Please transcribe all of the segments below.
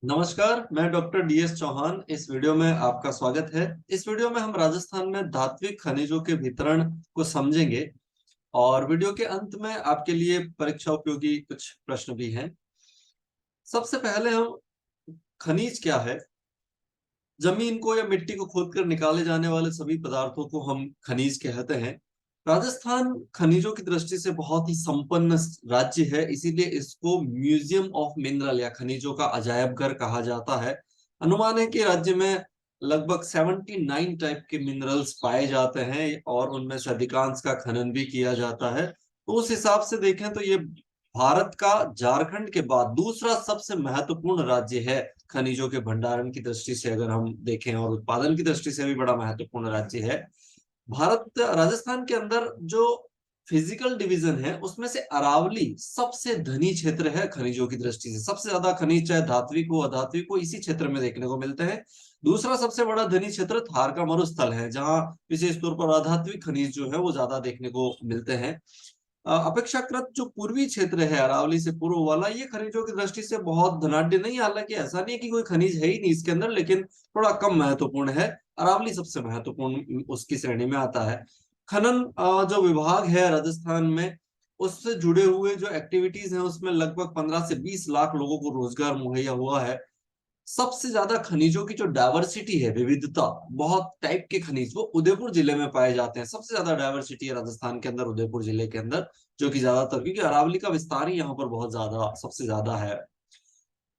नमस्कार, मैं doctor DS Chauhan. इस वीडियो में आपका स्वागत है। इस वीडियो में हम राजस्थान में धात्विक खनिजों के वितरण को समझेंगे और वीडियो के अंत में आपके लिए परीक्षा उपयोगी कुछ प्रश्न भी हैं। सबसे पहले हम खनिज क्या है, जमीन को या मिट्टी को खोदकर निकाले जाने वाले सभी पदार्थों को हम खनिज कहते हैं। राजस्थान खनिजों की दृष्टि से बहुत ही संपन्न राज्य है, इसीलिए इसको म्यूजियम ऑफ मिनरल या खनिजों का अजायब घर कहा जाता है। अनुमान है कि राज्य में लगभग 79 टाइप के मिनरल्स पाए जाते हैं और उनमें से अधिकांश का खनन भी किया जाता है। तो उस हिसाब से देखें तो ये भारत का झारखंड के बाद दूसरा सबसे महत्वपूर्ण राज्य है। खनिजों के भंडारण की दृष्टि से अगर हम देखें और उत्पादन की दृष्टि से भी बड़ा महत्वपूर्ण राज्य है भारत। राजस्थान के अंदर जो फिजिकल डिवीजन है उसमें से अरावली सबसे धनी क्षेत्र है। खनिजों की दृष्टि से सबसे ज्यादा खनिज चाहे धात्विक हो अधात्विक हो इसी क्षेत्र में देखने को मिलते हैं। दूसरा सबसे बड़ा धनी क्षेत्र थार का मरुस्थल है, जहां विशेष तौर पर अधात्विक खनिज जो है वो ज्यादा देखने को मिलते हैं। अपेक्षाकृत जो पूर्वी क्षेत्र है अरावली से पूर्व वाला, ये खनिजों की दृष्टि से बहुत धनाढ्य नहीं, हालांकि ऐसा नहीं है कि कोई खनिज है ही नहीं इसके अंदर, लेकिन थोड़ा कम महत्वपूर्ण है। अरावली सबसे महत्वपूर्ण उसकी श्रेणी में आता है। खनन जो विभाग है राजस्थान में, उससे जुड़े हुए जो एक्टिविटीज हैं उसमें लगभग 15 से 20 लाख लोगों को रोजगार मुहैया हुआ है। सबसे ज्यादा खनिजों की जो डाइवर्सिटी है, विविधता, बहुत टाइप के खनिज वो उदयपुर जिले में पाए जाते हैं। सबसे ज्यादा डाइवर्सिटी है राजस्थान के अंदर उदयपुर जिले के अंदर, जो कि ज्यादातर क्योंकि अरावली का विस्तार ही यहाँ पर बहुत ज्यादा सबसे ज्यादा है।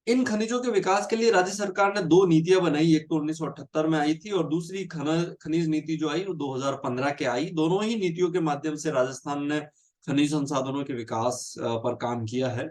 इन खनिजों के विकास के लिए राज्य सरकार ने दो नीतियां बनाई, एक तो 1978 में आई थी और दूसरी खनिज नीति जो आई वो 2015 के आई। दोनों ही नीतियों के माध्यम से राजस्थान ने खनिज संसाधनों के विकास पर काम किया है।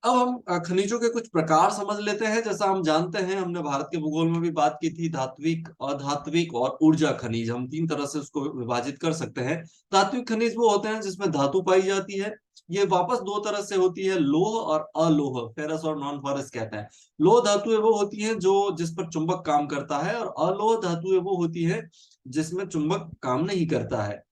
अब हम खनिजों के कुछ प्रकार समझ लेते हैं। जैसा हम जानते हैं, हमने भारत के भूगोल में भी बात की थी, धात्विक, अधात्विक और ऊर्जा खनिज, हम तीन तरह से उसको विभाजित कर सकते हैं। धात्विक खनिज वो होते हैं जिसमें धातु पाई जाती है। ये वापस दो तरह से होती है, लोह और अलोह, फेरस और नॉन फेरस कहते हैं। लोह धातुएं वो होती हैं जो जिस पर चुंबक काम करता है, और अलोह धातुएं वो होती है जिसमें चुंबक काम नहीं करता है।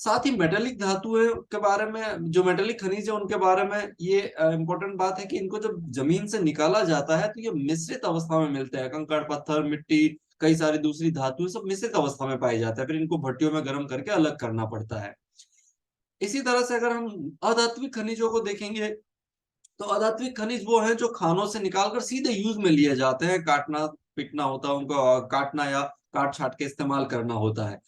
साथ ही मेटेलिक धातुएं के बारे में, जो मेटेलिक खनिज है उनके बारे में ये इंपॉर्टेंट बात है कि इनको जब जमीन से निकाला जाता है तो ये मिश्रित अवस्था में मिलते हैं। कंकड़, पत्थर, मिट्टी, कई सारी दूसरी धातुएं सब मिश्रित अवस्था में पाई जाती है, फिर इनको भट्टियों में गर्म करके अलग करना पड़ता है। इसी तरह से अगर हम अधात्विक खनिजों को देखेंगे तो अधात्विक खनिज वो हैं जो खानों से निकालकर सीधे यूज में लिए जाते हैं। काटना पीटना होता है उनको, काटना या काट छाट के इस्तेमाल करना होता है।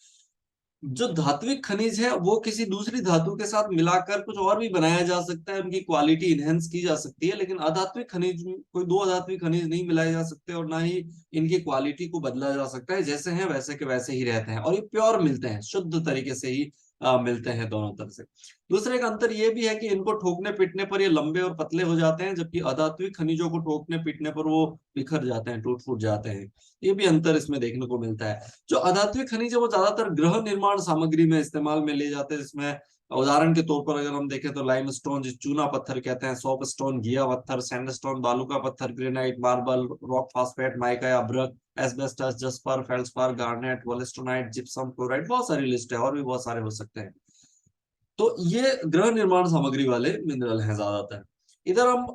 जो धात्विक खनिज है वो किसी दूसरी धातु के साथ मिलाकर कुछ और भी बनाया जा सकता है, उनकी क्वालिटी इनहेंस की जा सकती है। लेकिन अधात्विक खनिज में कोई दो अधात्विक खनिज नहीं मिलाए जा सकते और ना ही इनकी क्वालिटी को बदला जा सकता है। जैसे हैं वैसे के वैसे ही रहते हैं और ये प्योर मिलते हैं, शुद्ध तरीके से ही मिलते हैं दोनों तरफ से। दूसरे का अंतर ये भी है कि इनको ठोकने पीटने पर ये लंबे और पतले हो जाते हैं, जबकि अधात्विक खनिजों को ठोकने पीटने पर वो बिखर जाते हैं, टूट फूट जाते हैं। ये भी अंतर इसमें देखने को मिलता है। जो अधात्विक खनिज है वो ज्यादातर गृह निर्माण सामग्री में इस्तेमाल में ले जाते हैं, जिसमें उदाहरण के तौर पर अगर हम देखें तो लाइमस्टोन, जिस चूना पत्थर कहते हैं, सॉप स्टोन, घिया पत्थर, सैंडस्टोन, बालू का पत्थर, granite, marble, rock phosphate, mica या अभ्रक, asbestos, jasper, feldspar, garnet, wollastonite, gypsum, chloride, बहुत सारी लिस्ट है और भी बहुत सारे हो सकते हैं। तो ये गृह निर्माण सामग्री वाले मिनरल हैं ज्यादातर। इधर हम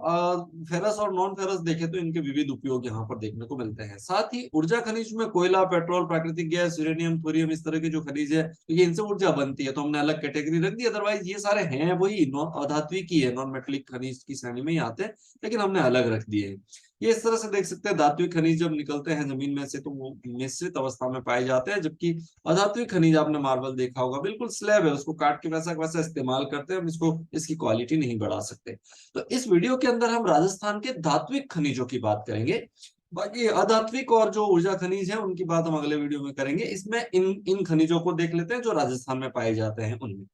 फेरस और नॉन फेरस देखें तो इनके विविध उपयोग यहाँ पर देखने को मिलते हैं। साथ ही ऊर्जा खनिज में कोयला, पेट्रोल, प्राकृतिक गैस, यूरेनियम, थोरियम, इस तरह के जो खनिज है तो ये इनसे ऊर्जा बनती है, तो हमने अलग कैटेगरी रख दी। अदरवाइज ये सारे हैं वही अधात्विक ही है, नॉन मेटेलिक खनिज की श्रेणी में ही आते हैं, लेकिन हमने अलग रख दिए हैं। ये इस तरह से देख सकते हैं, धात्विक खनिज जब निकलते हैं जमीन में से तो वो मिश्रित अवस्था में पाए जाते हैं, जबकि अधात्विक खनिज, आपने मार्बल देखा होगा, बिल्कुल स्लैब है, उसको काट के वैसा वैसा इस्तेमाल करते हैं, हम इसको इसकी क्वालिटी नहीं बढ़ा सकते। तो इस वीडियो के अंदर हम राजस्थान के धात्विक खनिजों की बात करेंगे। बाकी अधात्विक और जो ऊर्जा खनिज है उनकी बात हम अगले वीडियो में करेंगे। इसमें इन इन खनिजों को देख लेते हैं जो राजस्थान में पाए जाते हैं उनमें।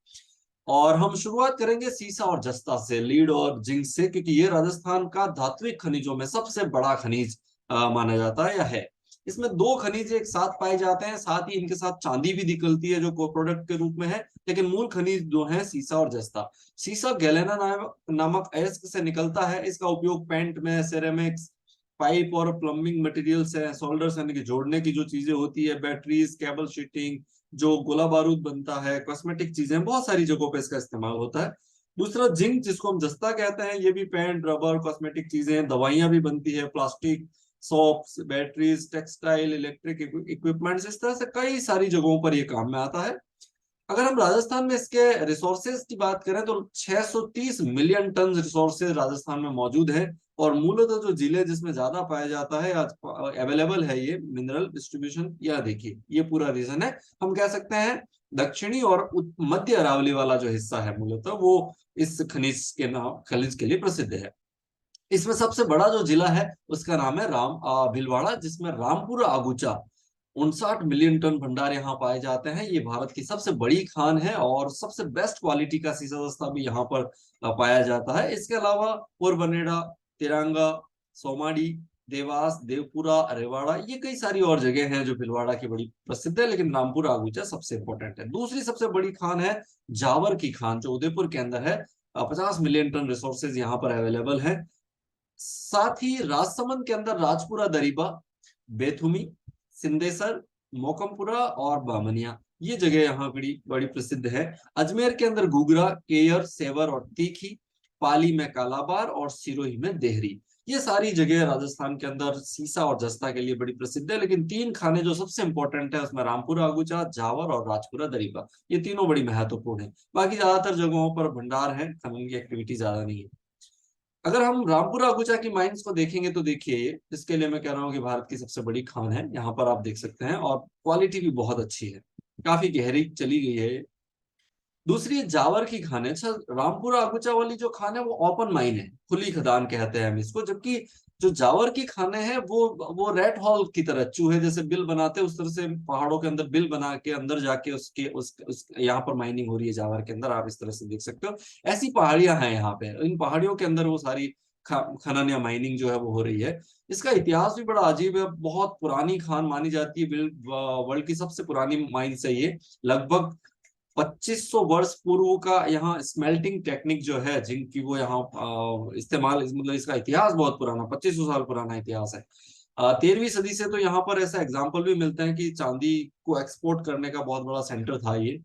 और हम शुरुआत करेंगे सीसा और जस्ता से, लीड और जिंक से, क्योंकि ये राजस्थान का धात्विक खनिजों में सबसे बड़ा खनिज माना जाता है या है। इसमें दो खनिज एक साथ पाए जाते हैं, साथ ही इनके साथ चांदी भी निकलती है जो को प्रोडक्ट के रूप में है, लेकिन मूल खनिज जो है सीसा और जस्ता। सीसा गैलेना नामक अयस्क से निकलता है। इसका उपयोग पेंट में, सिरेमिक्स, पाइप और प्लम्बिंग मटेरियल्स है, सोल्डर्स यानी कि जोड़ने की जो चीजें होती है, बैटरीज, केबल शीटिंग, जो गोला बारूद बनता है, कॉस्मेटिक चीजें, बहुत सारी जगहों पे इसका इस्तेमाल होता है। दूसरा जिंक, जिसको हम जस्ता कहते हैं, ये भी पेंट, रबर, कॉस्मेटिक चीजें, दवाइयां भी बनती है, plastic, soaps, batteries, textile, electric equipments, इस तरह से कई सारी जगहों पर ये काम में आता है। अगर हम राजस्थान में इसके रिसोर्सेज की बात करें तो 630 मिलियन टन रिसोर्सेज राजस्थान में मौजूद है। और मूलतः जो जिले जिसमें ज्यादा पाया जाता है आज अवेलेबल है ये मिनरल डिस्ट्रीब्यूशन, यह देखिए ये पूरा रीजन है। हम कह सकते हैं दक्षिणी और मध्य अरावली वाला जो हिस्सा है मूलतः वो इस खनिज के लिए प्रसिद्ध है। इसमें सबसे बड़ा जो जिला है उसका नाम है भीलवाड़ा, जिसमें रामपुर आगुचा 59 मिलियन टन भंडार यहाँ पाए जाते हैं। ये भारत की सबसे बड़ी खान है और सबसे बेस्ट क्वालिटी का सीसा दस्ता भी यहाँ पर पाया जाता है। इसके अलावा पोरबनेड़ा, तिरंगा, सोमाड़ी, देवास, देवपुरा, रेवाड़ा, ये कई सारी और जगह हैं जो भीलवाड़ा की बड़ी प्रसिद्ध है, लेकिन रामपुर आगुचा सबसे इंपॉर्टेंट है। दूसरी सबसे बड़ी खान है जावर की खान, जो उदयपुर के अंदर है। 50 मिलियन टन रिसोर्सेज यहाँ पर अवेलेबल है। साथ ही राजसमंद के अंदर राजपुरा दरीबा, बेथुमी, सिंदेसर, मोकमपुरा और बामनिया, ये जगह यहाँ बड़ी बड़ी प्रसिद्ध है। अजमेर के अंदर घुघरा, केयर, सेवर और तीखी, पाली में कालाबार और सिरोही में देहरी, ये सारी जगह राजस्थान के अंदर सीसा और जस्ता के लिए बड़ी प्रसिद्ध है। लेकिन तीन खाने जो सबसे इंपॉर्टेंट है उसमें रामपुरा आगुचा, जावर और राजपुरा दरीबा, ये तीनों बड़ी महत्वपूर्ण है। बाकी ज्यादातर जगहों पर भंडार है, खनन की एक्टिविटी ज्यादा नहीं है। अगर हम रामपुरा अगुचा की माइंस को देखेंगे तो देखिए ये, इसके लिए मैं कह रहा हूँ कि भारत की सबसे बड़ी खान है, यहाँ पर आप देख सकते हैं, और क्वालिटी भी बहुत अच्छी है, काफी गहरी चली गई है। दूसरी जावर की खान है। अच्छा, रामपुरा अगुचा वाली जो खान है वो ओपन माइन है, खुली खदान कहते हैं हम इसको, जबकि जो जावर की खाने हैं वो रेट हॉल की तरह, चूहे जैसे बिल बनाते हैं उस तरह से पहाड़ों के अंदर बिल बना के अंदर जाके उसके उस यहाँ पर माइनिंग हो रही है जावर के अंदर, आप इस तरह से देख सकते हो। ऐसी पहाड़ियां हैं यहाँ पे, इन पहाड़ियों के अंदर वो सारी खनन या माइनिंग जो है वो हो रही है। इसका इतिहास भी बड़ा अजीब है, बहुत पुरानी खान मानी जाती है, वर्ल्ड की सबसे पुरानी माइन है ये। लगभग 2500 वर्ष पूर्व का यहाँ स्मेल्टिंग टेक्निक जो है जिनकी, वो यहाँ इस्तेमाल, मतलब इसका इतिहास बहुत पुराना, 2500 साल पुराना इतिहास है। 13वीं सदी से तो यहाँ पर ऐसा एग्जाम्पल भी मिलते हैं कि चांदी को एक्सपोर्ट करने का बहुत बड़ा सेंटर था ये।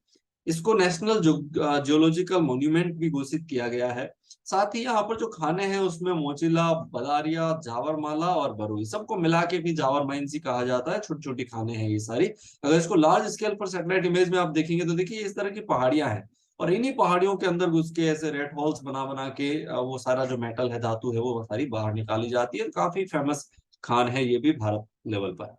इसको नेशनल जियोलॉजिकल मॉन्यूमेंट भी घोषित किया गया है। साथ ही यहाँ पर जो खाने हैं उसमें मोचिला, बदारिया, जावरमाला और बरुई, सबको मिला के भी जावर माइंस ही कहा जाता है। छोटी छोटी खाने हैं ये सारी। अगर इसको लार्ज स्केल पर सैटेलाइट इमेज में आप देखेंगे तो देखिए इस तरह की पहाड़ियां हैं, और इन्हीं पहाड़ियों के अंदर घुस के ऐसे रेड हॉल्स बना बना के वो सारा जो मेटल है, धातु है, वो सारी बाहर निकाली जाती है। काफी फेमस खान है ये भी भारत लेवल पर।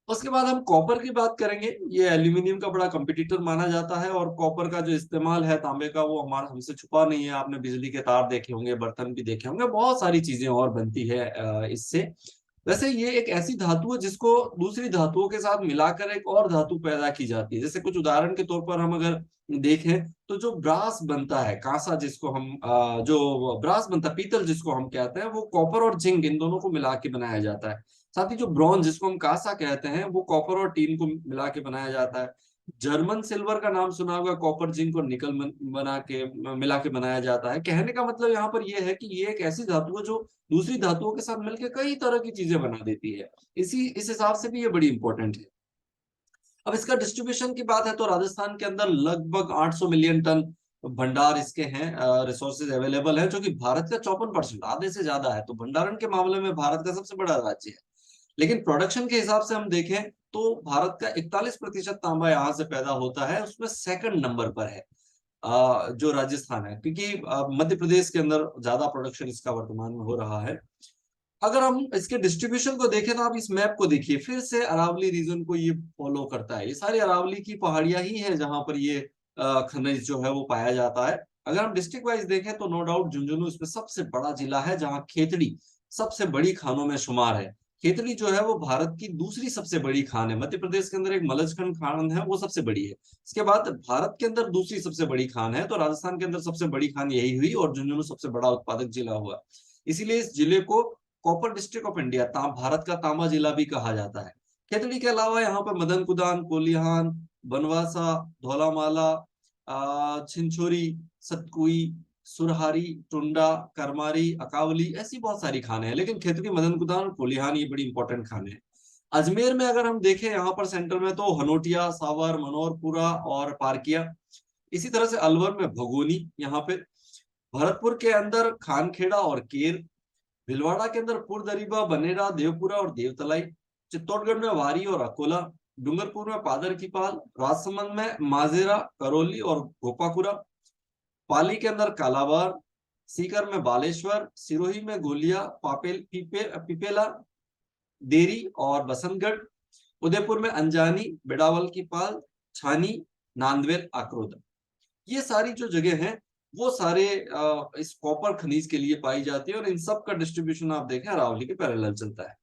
उसके बाद हम कॉपर की बात करेंगे। ये एल्यूमिनियम का बड़ा कंपटीटर माना जाता है, और कॉपर का जो इस्तेमाल है तांबे का, वो हमारा हमसे छुपा नहीं है। आपने बिजली के तार देखे होंगे, बर्तन भी देखे होंगे, बहुत सारी चीजें और बनती है इससे। वैसे ये एक ऐसी धातु है जिसको दूसरी धातुओं के साथ मिलाकर एक और धातु पैदा की जाती है। जैसे कुछ उदाहरण के तौर पर हम अगर देखें तो जो ब्रास बनता है, कांसा जिसको हम जो ब्रास बनता है, पीतल जिसको हम कहते हैं, वो कॉपर और जिंक इन दोनों को मिला के बनाया जाता है। साथ ही जो ब्रॉन्ज जिसको हम कांसा कहते हैं, वो कॉपर और टीन को मिला के बनाया जाता है। जर्मन सिल्वर का नाम सुना होगा, कॉपर, जिंक और निकल बना के मिला के बनाया जाता है। कहने का मतलब यहाँ पर यह है कि ये एक ऐसी धातु है जो दूसरी धातुओं के साथ मिलकर कई तरह की चीजें बना देती है। इस हिसाब से भी ये बड़ी इंपॉर्टेंट है। अब इसका डिस्ट्रीब्यूशन की बात है तो राजस्थान के अंदर लगभग 800 मिलियन टन भंडार इसके हैं, रिसोर्सेज अवेलेबल है, जो कि भारत का 54%, आधे से ज्यादा है। तो भंडारण के मामले में भारत का सबसे बड़ा राज्य है। लेकिन प्रोडक्शन के हिसाब से हम देखें तो भारत का 41% तांबा यहाँ से पैदा होता है, उसमें सेकंड नंबर पर है जो राजस्थान है, क्योंकि मध्य प्रदेश के अंदर ज्यादा प्रोडक्शन इसका वर्तमान में हो रहा है। अगर हम इसके डिस्ट्रीब्यूशन को देखें तो आप इस मैप को देखिए, फिर से अरावली रीजन को ये फॉलो करता है। ये सारी अरावली की पहाड़ियां ही है जहां पर ये खनिज जो है वो पाया जाता है। अगर हम डिस्ट्रिक्ट वाइज देखें तो नो डाउट झुंझुनू इसमें सबसे बड़ा जिला है, जहां खेतड़ी सबसे बड़ी खानों में शुमार है। खेतड़ी जो है वो भारत की दूसरी सबसे बड़ी खान है। मध्य प्रदेश के अंदर एक मलजखंड खान है, वो सबसे बड़ी है। इसके बाद भारत के अंदर दूसरी सबसे बड़ी खान है, तो राजस्थान के अंदर सबसे बड़ी खान यही हुई, और झुंझुनू सबसे बड़ा उत्पादक जिला हुआ। इसीलिए इस जिले को copper district of India, Bharat का तांबा जिला भी कहा जाता है। खेतड़ी के अलावा यहाँ पर मदन कुदान, कोलिहान, बनवासा, धौलामाला, छिंछोरी, सतकुई, सुरहारी, टुंडा, करमारी, अकावली, ऐसी बहुत सारी खाने हैं। लेकिन खेतड़ी, मदन कुदान और कोलिहान ये बड़ी इंपॉर्टेंट खाने हैं। अजमेर में अगर हम देखें यहाँ पर सेंटर में, तो हनोटिया, सावर, मनोरपुरा और पारकिया, इसी तरह से अलवर में भगोनी, यहाँ पे भरतपुर के अंदर खानखेड़ा और केर, भीलवाड़ा के अंदर पुरदरीबा, बनेरा, देवपुरा और देवतलाई, चित्तौड़गढ़ में वारी और अकोला, डूंगरपुर में पादर की पाल, राजसमंद में माजेरा, करौली और गोपाकुरा, पाली के अंदर कालाबार, सीकर में बालेश्वर, सिरोही में गोलिया, पिपेला, देरी और बसंतगढ़, उदयपुर में अंजानी, बिडावल की पाल, छानी, नांदवेल, आक्रोद। ये सारी जो जगह हैं वो सारे इस कॉपर खनिज के लिए पाई जाती है और इन सब का डिस्ट्रीब्यूशन आप देखें अरावली के पैरेलल चलता है।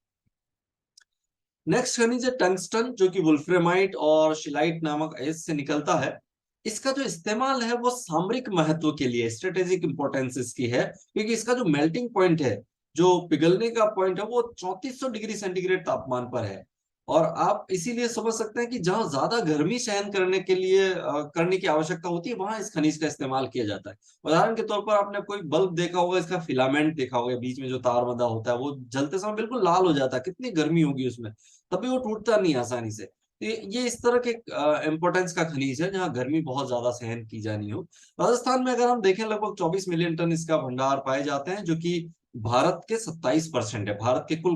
नेक्स्ट खनिज है टंगस्टन, जो कि वुल्फ्रेमाइट और शिलाइट नामक अयस्क से निकलता है। इसका जो इस्तेमाल है वो सामरिक महत्व के लिए, स्ट्रेटेजिक इंपॉर्टेंस इसकी है, क्योंकि इसका जो मेल्टिंग पॉइंट है, जो पिघलने का पॉइंट है, वो 3400 डिग्री सेंटीग्रेड तापमान पर है। और आप इसीलिए समझ सकते हैं कि जहां ज्यादा गर्मी सहन करने के लिए करने की आवश्यकता होती है, वहां इस खनिज का इस्तेमाल किया जाता है। उदाहरण के तौर पर आपने कोई बल्ब देखा होगा, इसका फिलामेंट देखा होगा, बीच में जो तार बंधा होता है वो जलते समय बिल्कुल लाल हो जाता है, कितनी गर्मी होगी उसमें, तभी वो टूटता नहीं आसानी से। तो ये इस तरह के इंपोर्टेंस का खनिज है जहाँ गर्मी बहुत ज्यादा सहन की जानी हो। राजस्थान में अगर हम देखें, लगभग 24 मिलियन टन इसका भंडार पाए जाते हैं, जो कि भारत के 27% है। भारत के कुल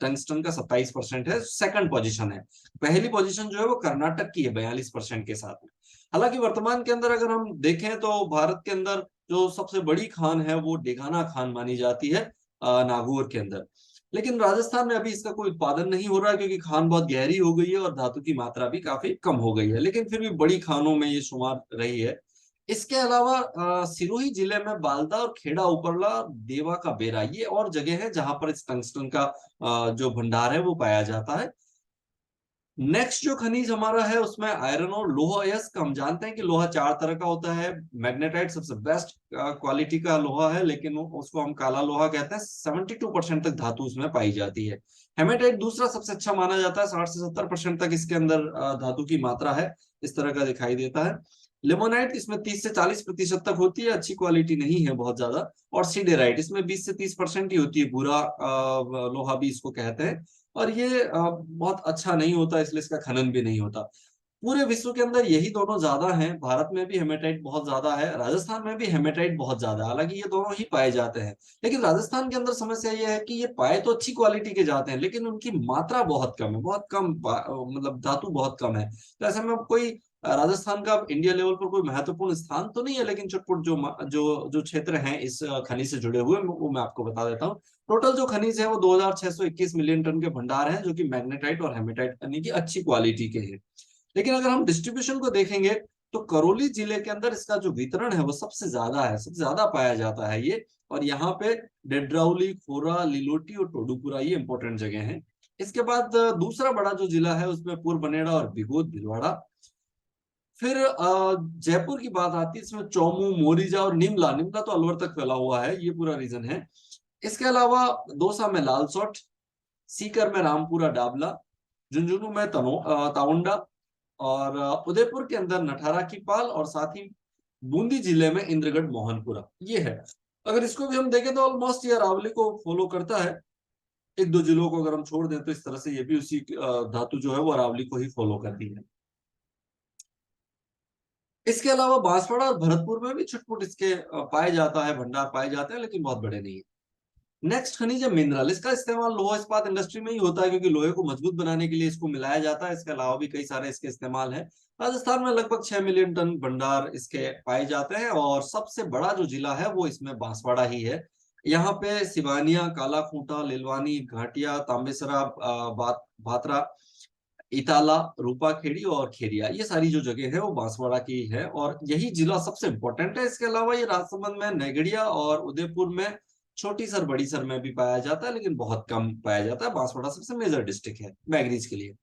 टंगस्टन का 27% है, सेकंड पोजीशन है। पहली पोजीशन जो है वो कर्नाटक की है 42% के साथ में। हालांकि वर्तमान के अंदर अगर हम देखें तो भारत के अंदर जो सबसे बड़ी खान है वो डेगाना खान मानी जाती है, नागौर के अंदर। लेकिन राजस्थान में अभी इसका कोई उत्पादन नहीं हो रहा, क्योंकि खान बहुत गहरी हो गई है और धातु की मात्रा भी काफी कम हो गई है, लेकिन फिर भी बड़ी खानों में ये शुमार रही है। इसके अलावा सिरोही जिले में बालदा और खेड़ा उपरला, देवा का बेरा, ये और जगह है जहां पर इस टंगस्टन का जो भंडार है वो पाया जाता है। नेक्स्ट जो खनिज हमारा है उसमें आयरन और लोहा अयस्क। हम जानते हैं कि लोहा चार तरह का होता है। मैग्नेटाइट सबसे बेस्ट क्वालिटी का लोहा है, लेकिन उसको हम काला लोहा कहते हैं। 72% तक धातु उसमें पाई जाती है। हेमेटाइट दूसरा सबसे अच्छा माना जाता है, 60 से 70% तक इसके अंदर धातु की मात्रा है, इस तरह का दिखाई देता है। लिमोनाइट इसमें 30 से 40% तक होती है, अच्छी क्वालिटी नहीं है बहुत ज्यादा। और सीडेराइट इसमें 20 से 30% ही होती है, बुरा लोहा भी इसको कहते हैं। और ये बहुत अच्छा नहीं होता, इसलिए इसका खनन भी नहीं होता। पूरे विश्व के अंदर यही दोनों ज्यादा हैं। भारत में भी हेमेटाइट बहुत ज्यादा है, राजस्थान में भी हेमेटाइट बहुत ज्यादा है। हालांकि ये दोनों ही पाए जाते हैं, लेकिन राजस्थान के अंदर समस्या ये है कि ये पाए तो अच्छी क्वालिटी के जाते हैं, लेकिन उनकी मात्रा बहुत कम है, बहुत कम मतलब धातु बहुत कम है। तो ऐसे में कोई राजस्थान का इंडिया लेवल पर कोई महत्वपूर्ण स्थान तो नहीं है, लेकिन चुटपुट जो जो जो क्षेत्र हैं इस खनिज से जुड़े हुए, वो मैं आपको बता देता हूँ। टोटल जो खनिज है वो 2621 मिलियन टन के भंडार हैं, जो कि मैग्नेटाइट और हेमेटाइट यानी कि अच्छी क्वालिटी के हैं। लेकिन अगर हम डिस्ट्रीब्यूशन को देखेंगे तो करौली जिले के अंदर इसका जो वितरण है वो सबसे ज्यादा है, सबसे ज्यादा पाया जाता है ये। और यहाँ पे डेड्राउली, खोरा, लिलोटी और टोडूपुरा ये इंपॉर्टेंट जगह हैं। इसके बाद दूसरा बड़ा जो जिला है उसमें पूर्व बनेड़ा और बिगोद भीलवाड़ा। फिर जयपुर की बात आती है, इसमें चौमू, मोरीजा और निमला। निमला तो अलवर तक फैला हुआ है, ये पूरा रीजन है। इसके अलावा दौसा में लालसोट, सीकर में रामपुरा डाबला, झुंझुनू में ताउंडा, और उदयपुर के अंदर नठारा की पाल, और साथ ही बूंदी जिले में इंद्रगढ़ मोहनपुरा ये है। अगर इसको भी हम देखें तो ऑलमोस्ट ये अरावली को फॉलो करता है। एक दो जिलों को अगर हम छोड़ दें तो इस तरह से ये भी उसी धातु जो है वो अरावली को ही फॉलो करती है। इसके अलावा बांसवाड़ा और भरतपुर में भी छुटपुट इसके पाए जाता है, भंडार पाए जाते हैं, लेकिन बहुत बड़े नहीं है। नेक्स्ट खनिज है मिनरल। इसका इस्तेमाल लोहा इस्पात इंडस्ट्री में ही होता है, क्योंकि लोहे को मजबूत बनाने के लिए इसको मिलाया जाता है। इसके अलावा भी कई सारे इसके इस्तेमाल है। राजस्थान में लगभग 6 मिलियन टन भंडार इसके पाए जाते हैं, और सबसे बड़ा जो जिला है वो इसमें बांसवाड़ा ही है। यहाँ पे सिवानिया, काला खूंटा, लिलवानी, घाटिया, तांबेसरा, भातरा, इताला, रूपाखेड़ी और खेरिया, ये सारी जो जगह है वो बांसवाड़ा की है, और यही जिला सबसे इंपॉर्टेंट है। इसके अलावा ये राजसमंद में, नेगड़िया और उदयपुर में छोटी सर, बड़ी सर में भी पाया जाता है, लेकिन बहुत कम पाया जाता है। बांसवाड़ा सबसे मेजर डिस्ट्रिक्ट है मैग्नीज के लिए।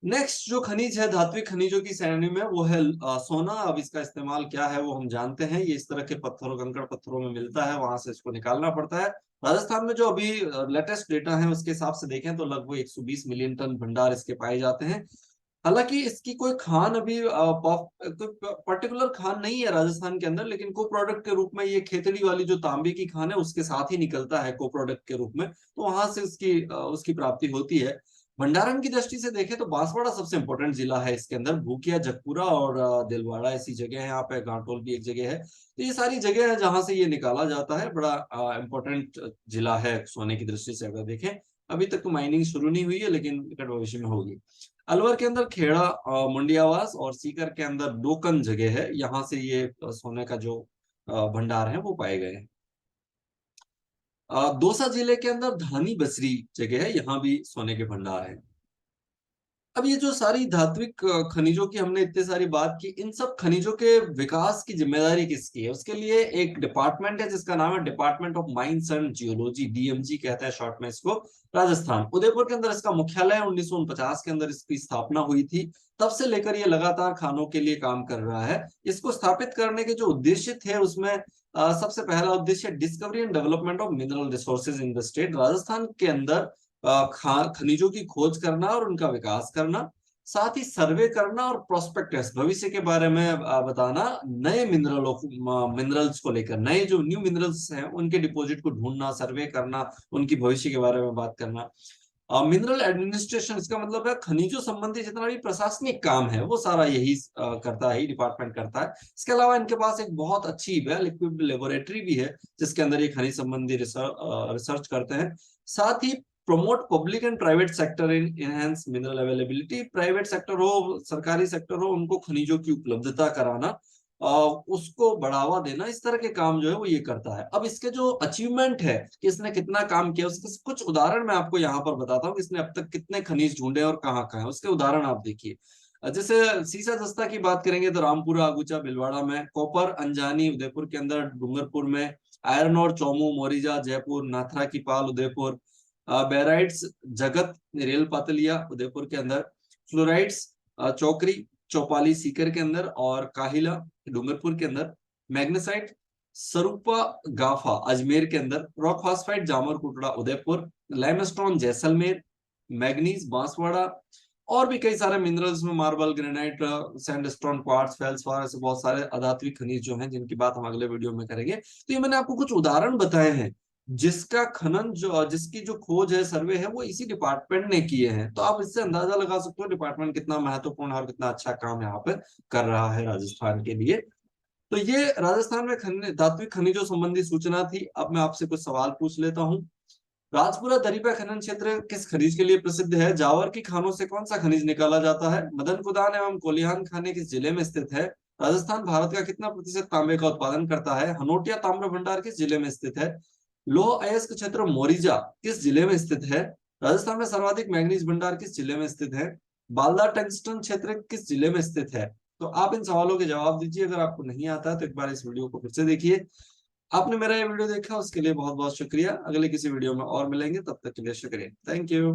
नेक्स्ट जो खनिज है धात्विक खनिजों की श्रेणी में, वो है सोना। अब इसका इस्तेमाल क्या है वो हम जानते हैं। ये इस तरह के पत्थरों, कंकड़ पत्थरों में मिलता है, वहां से इसको निकालना पड़ता है। राजस्थान में जो अभी लेटेस्ट डेटा है उसके हिसाब से देखें तो लगभग 120 मिलियन टन भंडार इसके पाए जाते हैं। हालांकि इसकी कोई खान अभी कोई पर्टिकुलर खान नहीं है राजस्थान के अंदर, लेकिन को प्रोडक्ट के रूप में ये खेतड़ी वाली जो तांबे की खान है उसके साथ ही निकलता है को प्रोडक्ट के रूप में, तो वहां से उसकी उसकी प्राप्ति होती है। भंडारण की दृष्टि से देखें तो बांसवाड़ा सबसे इंपॉर्टेंट जिला है। इसके अंदर भूकिया, जगपुरा और दिलवाड़ा ऐसी जगह है। यहाँ पे गांटोल भी एक जगह है। तो ये सारी जगह है जहां से ये निकाला जाता है। बड़ा इंपॉर्टेंट जिला है सोने की दृष्टि से अगर देखें। अभी तक तो माइनिंग शुरू नहीं हुई है, लेकिन निकट भविष्य में होगी। अलवर के अंदर खेड़ा, मुंडियावास और सीकर के अंदर डोकन जगह है। यहाँ से ये सोने का जो भंडार है वो पाए गए हैं। दौसा जिले के अंदर धानी बसरी जगह है, यहाँ भी सोने के भंडार है। अब ये जो सारी धात्विक खनिजों की हमने इतनी सारी बात की, इन सब खनिजों के विकास की जिम्मेदारी किसकी है? उसके लिए एक डिपार्टमेंट है जिसका नाम है department of mines and geology, DMG कहते हैं शॉर्ट में इसको। राजस्थान उदयपुर के अंदर इसका मुख्यालय है। 1949 के अंदर इसकी स्थापना हुई थी। तब से लेकर ये लगातार खानों के लिए काम कर रहा है। इसको स्थापित करने के जो उद्देश्य थे उसमें सबसे पहला उद्देश्य discovery and development of mineral resources in the state. Rajasthan के अंदर खनिजों की खोज करना और उनका विकास करना, साथ ही सर्वे करना और प्रोस्पेक्टस भविष्य के बारे में बताना, नए मिनरल्स को लेकर, नए जो न्यू मिनरल्स हैं उनके डिपॉजिट को ढूंढना, सर्वे करना, उनकी भविष्य के बारे में बात करना। मिनरल एडमिनिस्ट्रेशन, इसका मतलब है खनिजों संबंधी जितना भी प्रशासनिक काम है वो सारा यही करता है, डिपार्टमेंट करता है। इसके अलावा इनके पास एक बहुत अच्छी वेल इक्विप्ड लेबोरेटरी भी है जिसके अंदर ये खनिज संबंधी रिसर्च करते हैं। साथ ही promote public and private sector in enhance mineral availability, private sector हो सरकारी सेक्टर हो, उनको खनिजों की उपलब्धता कराना, उसको बढ़ावा देना, इस तरह के काम जो है वो ये करता है। अब इसके जो अचीवमेंट है कि इसने कितना काम किया, उसके कुछ उदाहरण मैं आपको यहाँ पर बताता हूँ। इसने अब तक कितने खनिज ढूंढे और कहाँ कहाँ, उसके उदाहरण आप देखिए। जैसे सीसा दस्ता की बात करेंगे तो रामपुरा, अगुचा, भीलवाड़ा में। कॉपर अंजानी उदयपुर के अंदर, डूंगरपुर में। आयरन और चौमू, मोरिजा जयपुर, नाथरा की पाल उदयपुर। बेराइट्स जगत रेल पातलिया उदयपुर के अंदर। फ्लोराइड्स चौकरी चौपाली सीकर के अंदर और काहिला डूंगरपुर के अंदर। मैग्नेसाइट सरूपा गाफा अजमेर के अंदर। Rock phosphide Jhamar Kotra Udaipur. Limestone Jaisalmer. Manganese Banswara. और भी कई सारे मिनरल्स में marble, granite, sandstone, quartz, feldspar, ऐसे बहुत सारे अधात्विक खनिज जो हैं जिनकी बात हम अगले वीडियो में करेंगे। तो ये मैंने आपको कुछ उदाहरण बताए हैं जिसका खनन जो जिसकी जो खोज है, सर्वे है, वो इसी डिपार्टमेंट ने किए हैं। तो आप इससे अंदाजा लगा सकते हो डिपार्टमेंट कितना महत्वपूर्ण है और कितना अच्छा काम यहाँ पे कर रहा है राजस्थान के लिए। तो ये राजस्थान में धात्विक खनिजों संबंधी सूचना थी। अब मैं आपसे कुछ सवाल पूछ लेता हूँ। राजपुरा दरीबा खनन क्षेत्र किस खनिज के लिए प्रसिद्ध है? जावर की खानों से कौन सा खनिज निकाला जाता है? मदन कुदान एवं कोलिहान खाने किस जिले में स्थित है? राजस्थान भारत का कितना प्रतिशत तांबे का उत्पादन करता है? हनोटिया ताम्र भंडार किस जिले में स्थित है? लौह अयस्क क्षेत्र मोरिजा किस जिले में स्थित है? राजस्थान में सर्वाधिक मैग्नीज भंडार किस जिले में स्थित है? बालदा टंगस्टन क्षेत्र किस जिले में स्थित है? तो आप इन सवालों के जवाब दीजिए। अगर आपको नहीं आता है तो एक बार इस वीडियो को फिर से देखिए। आपने मेरा ये वीडियो देखा उसके लिए बहुत बहुत शुक्रिया। अगले किसी वीडियो में और मिलेंगे, तब तक के लिए शुक्रिया। Thank you.